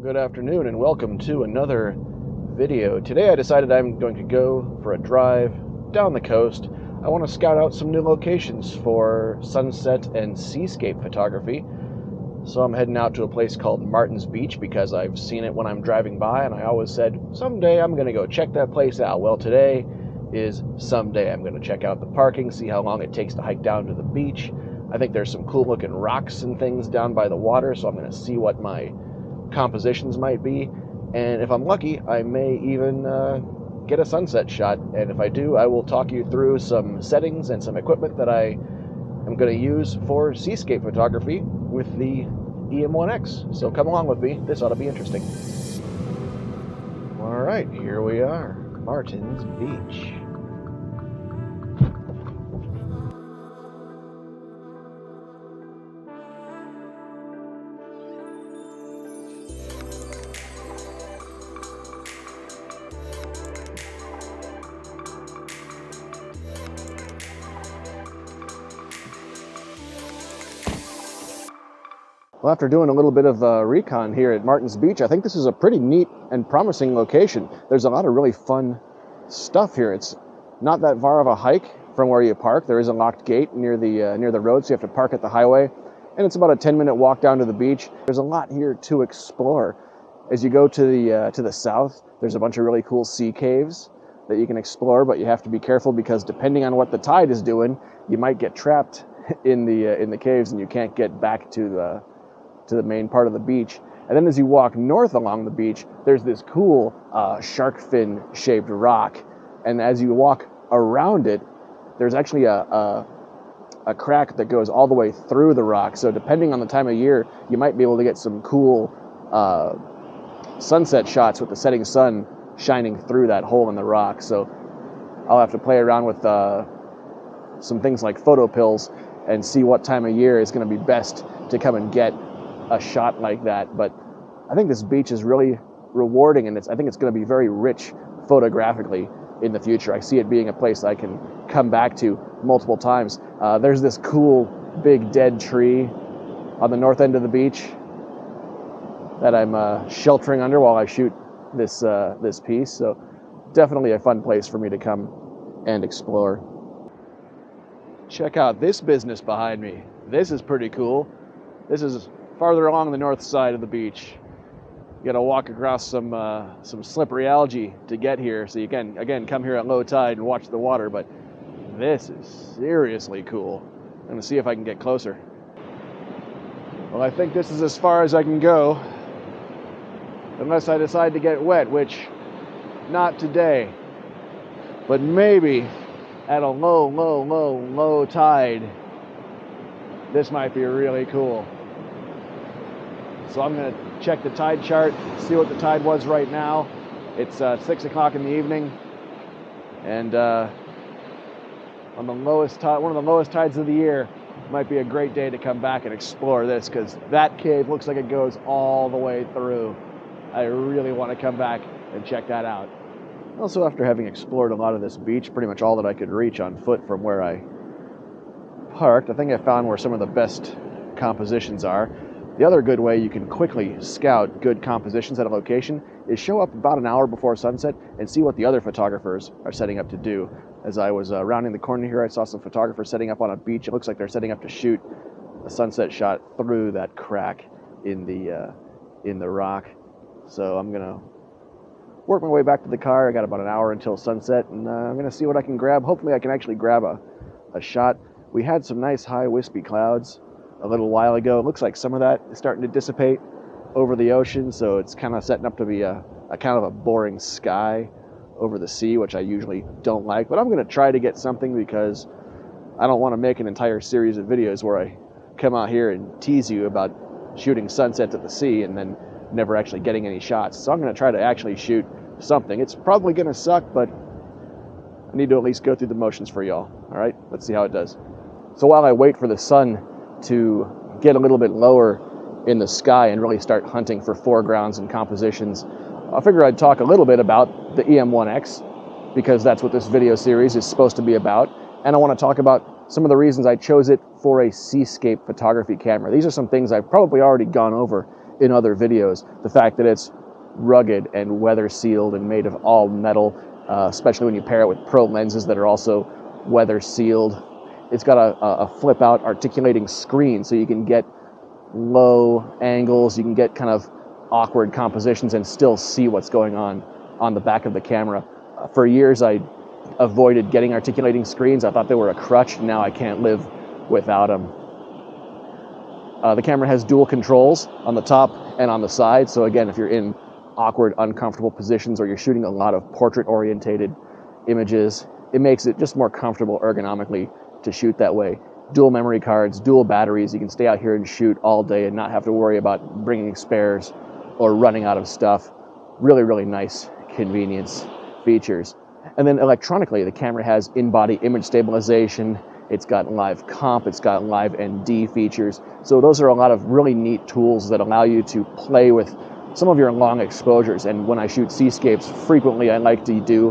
Good afternoon and welcome to another video. Today I decided I'm going to go for a drive down the coast. I want to scout out some new locations for sunset and seascape photography. So I'm heading out to a place called Martin's Beach because I've seen it when I'm driving by and I always said someday I'm going to go check that place out. Well, today is someday. I'm going to check out the parking, see how long it takes to hike down to the beach. I think there's some cool looking rocks and things down by the water, so I'm going to see what my compositions might be, and if I'm lucky I may even get a sunset shot, and if I do I will talk you through some settings and some equipment that I am going to use for seascape photography with the EM1X. So come along with me, this ought to be interesting. Alright, here we are, Martin's Beach. Well, after doing a little bit of recon here at Martin's Beach, I think this is a pretty neat and promising location. There's a lot of really fun stuff here. It's not that far of a hike from where you park. There is a locked gate near the road, so you have to park at the highway. And it's about a 10-minute walk down to the beach. There's a lot here to explore. As you go to the south, there's a bunch of really cool sea caves that you can explore, but you have to be careful because depending on what the tide is doing, you might get trapped in the caves and you can't get back to the main part of the beach. And then as you walk north along the beach, there's this cool shark fin shaped rock. And as you walk around it, there's actually a crack that goes all the way through the rock. So depending on the time of year, you might be able to get some cool sunset shots with the setting sun shining through that hole in the rock. So I'll have to play around with some things like photo pills and see what time of year is going to be best to come and get a shot like that. But I think this beach is really rewarding, and I think it's going to be very rich photographically in the future. I see it being a place I can come back to multiple times. There's this cool big dead tree on the north end of the beach that I'm sheltering under while I shoot this piece. So definitely a fun place for me to come and explore. Check out this business behind me. This is pretty cool. This is farther along the north side of the beach. You got to walk across some slippery algae to get here, so you can again come here at low tide and watch the water. But this is seriously cool. I'm gonna see if I can get closer. Well, I think this is as far as I can go, unless I decide to get wet, which not today, but maybe at a low tide. This might be really cool. So I'm going to check the tide chart, see what the tide was right now. It's 6 o'clock in the evening, and on the lowest tide, one of the lowest tides of the year, might be a great day to come back and explore this, because that cave looks like it goes all the way through. I really want to come back and check that out. Also, after having explored a lot of this beach, pretty much all that I could reach on foot from where I parked, I think I found where some of the best compositions are. The other good way you can quickly scout good compositions at a location is show up about an hour before sunset and see what the other photographers are setting up to do. As I was rounding the corner here, I saw some photographers setting up on a beach. It looks like they're setting up to shoot a sunset shot through that crack in the rock. So I'm gonna work my way back to the car. I got about an hour until sunset, and I'm gonna see what I can grab. Hopefully I can actually grab a shot. We had some nice high wispy clouds a little while ago. It looks like some of that is starting to dissipate over the ocean, so it's kind of setting up to be a kind of a boring sky over the sea, which I usually don't like. But I'm going to try to get something because I don't want to make an entire series of videos where I come out here and tease you about shooting sunsets at the sea and then never actually getting any shots. So I'm going to try to actually shoot something. It's probably going to suck, but I need to at least go through the motions for y'all. All right, let's see how it does. So while I wait for the sun to get a little bit lower in the sky and really start hunting for foregrounds and compositions, I figure I'd talk a little bit about the EM1X because that's what this video series is supposed to be about. And I want to talk about some of the reasons I chose it for a seascape photography camera. These are some things I've probably already gone over in other videos. The fact that it's rugged and weather sealed and made of all metal, especially when you pair it with pro lenses that are also weather sealed. It's got a flip out articulating screen, so you can get low angles, you can get kind of awkward compositions and still see what's going on the back of the camera. For years I avoided getting articulating screens. I thought they were a crutch. Now I can't live without them. The camera has dual controls on the top and on the side, so again, if you're in awkward, uncomfortable positions or you're shooting a lot of portrait-orientated images, it makes it just more comfortable ergonomically to shoot that way. Dual memory cards, dual batteries. You can stay out here and shoot all day and not have to worry about bringing spares or running out of stuff. Really, really nice convenience features. And then electronically, the camera has in-body image stabilization. It's got live comp, it's got live ND features. So those are a lot of really neat tools that allow you to play with some of your long exposures. And when I shoot seascapes, frequently I like to do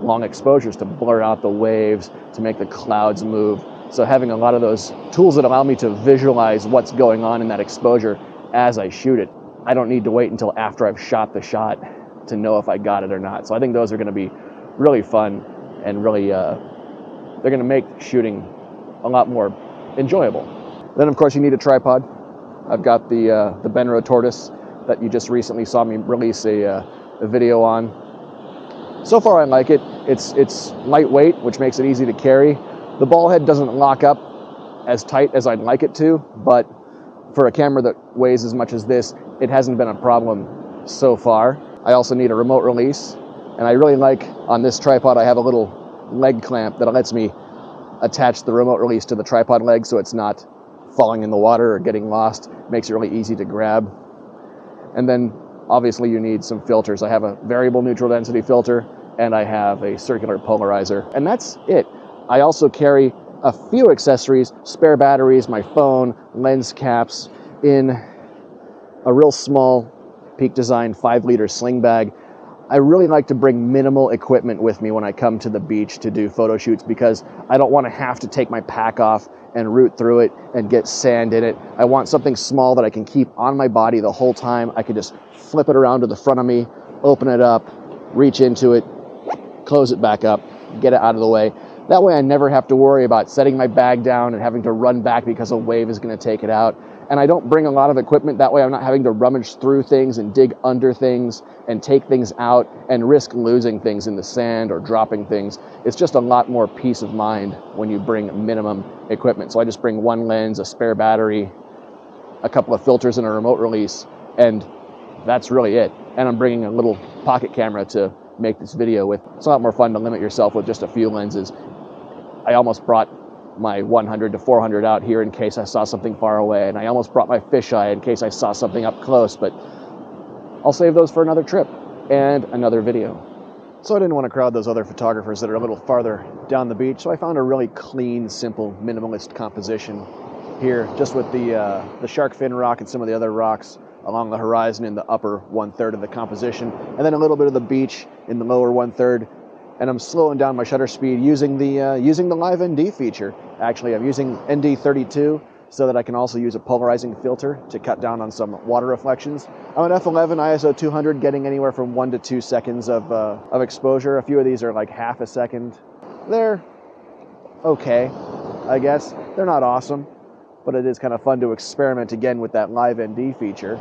long exposures to blur out the waves, to make the clouds move. So having a lot of those tools that allow me to visualize what's going on in that exposure as I shoot it. I don't need to wait until after I've shot the shot to know if I got it or not. So I think those are going to be really fun and really, they're going to make shooting a lot more enjoyable. Then of course you need a tripod. I've got the Benro tortoise that you just recently saw me release a video on. So far I like it. It's lightweight, which makes it easy to carry. The ball head doesn't lock up as tight as I'd like it to, but for a camera that weighs as much as this, it hasn't been a problem so far. I also need a remote release, and I really like on this tripod I have a little leg clamp that lets me attach the remote release to the tripod leg so it's not falling in the water or getting lost. Makes it really easy to grab. And then obviously you need some filters. I have a variable neutral density filter and I have a circular polarizer, and that's it. I also carry a few accessories, spare batteries, my phone, lens caps, in a real small Peak Design 5-liter sling bag. I really like to bring minimal equipment with me when I come to the beach to do photo shoots because I don't want to have to take my pack off and root through it and get sand in it. I want something small that I can keep on my body the whole time. I can just flip it around to the front of me, open it up, reach into it, close it back up, get it out of the way. That way I never have to worry about setting my bag down and having to run back because a wave is going to take it out. And I don't bring a lot of equipment. That way I'm not having to rummage through things and dig under things and take things out and risk losing things in the sand or dropping things. It's just a lot more peace of mind when you bring minimum equipment. So I just bring one lens, a spare battery, a couple of filters and a remote release, and that's really it. And I'm bringing a little pocket camera to make this video with. It's a lot more fun to limit yourself with just a few lenses. I almost brought my 100 to 400 out here in case I saw something far away, and I almost brought my fisheye in case I saw something up close, but I'll save those for another trip and another video. So I didn't want to crowd those other photographers that are a little farther down the beach, so I found a really clean, simple, minimalist composition here, just with the shark fin rock and some of the other rocks along the horizon in the upper 1/3 of the composition, and then a little bit of the beach in the lower 1/3. And I'm slowing down my shutter speed using the live ND feature. Actually, I'm using ND32 so that I can also use a polarizing filter to cut down on some water reflections. I'm at f11 ISO 200, getting anywhere from 1 to 2 seconds of exposure. A few of these are like half a second. They're okay, I guess. They're not awesome, but it is kind of fun to experiment again with that live ND feature.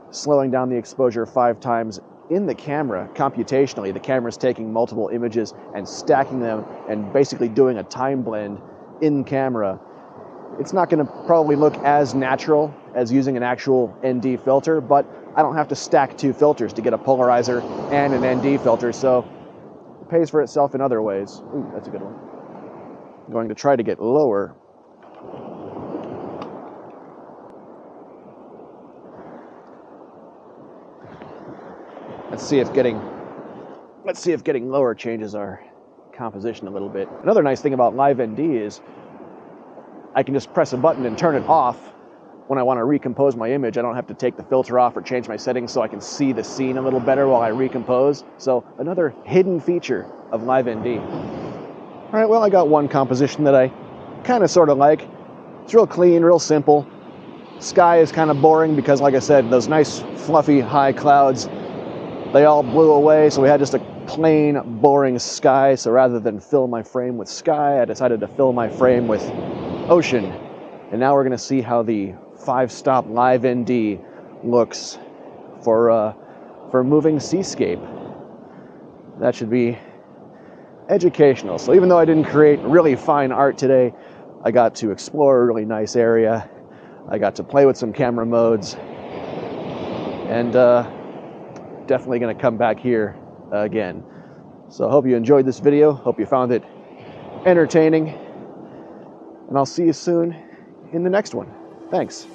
Slowing down the exposure 5 times in the camera, computationally, the camera's taking multiple images and stacking them and basically doing a time blend in camera. It's not going to probably look as natural as using an actual ND filter, but I don't have to stack 2 filters to get a polarizer and an ND filter, so it pays for itself in other ways. Ooh, that's a good one. I'm going to try to get lower. Let's see if getting lower changes our composition a little bit. Another nice thing about live ND is I can just press a button and turn it off when I want to recompose my image. I don't have to take the filter off or change my settings, so I can see the scene a little better while I recompose. So another hidden feature of live ND. All right, well, I got one composition that I kind of sort of like. It's real clean, real simple. Sky is kind of boring because, like I said, those nice fluffy high clouds, they all blew away, so we had just a plain boring sky. So rather than fill my frame with sky, I decided to fill my frame with ocean. And now we're going to see how the 5-stop live ND looks for moving Seascape. That should be educational. So even though I didn't create really fine art today, I got to explore a really nice area. I got to play with some camera modes, and definitely going to come back here again. So I hope you enjoyed this video. Hope you found it entertaining, and I'll see you soon in the next one. Thanks.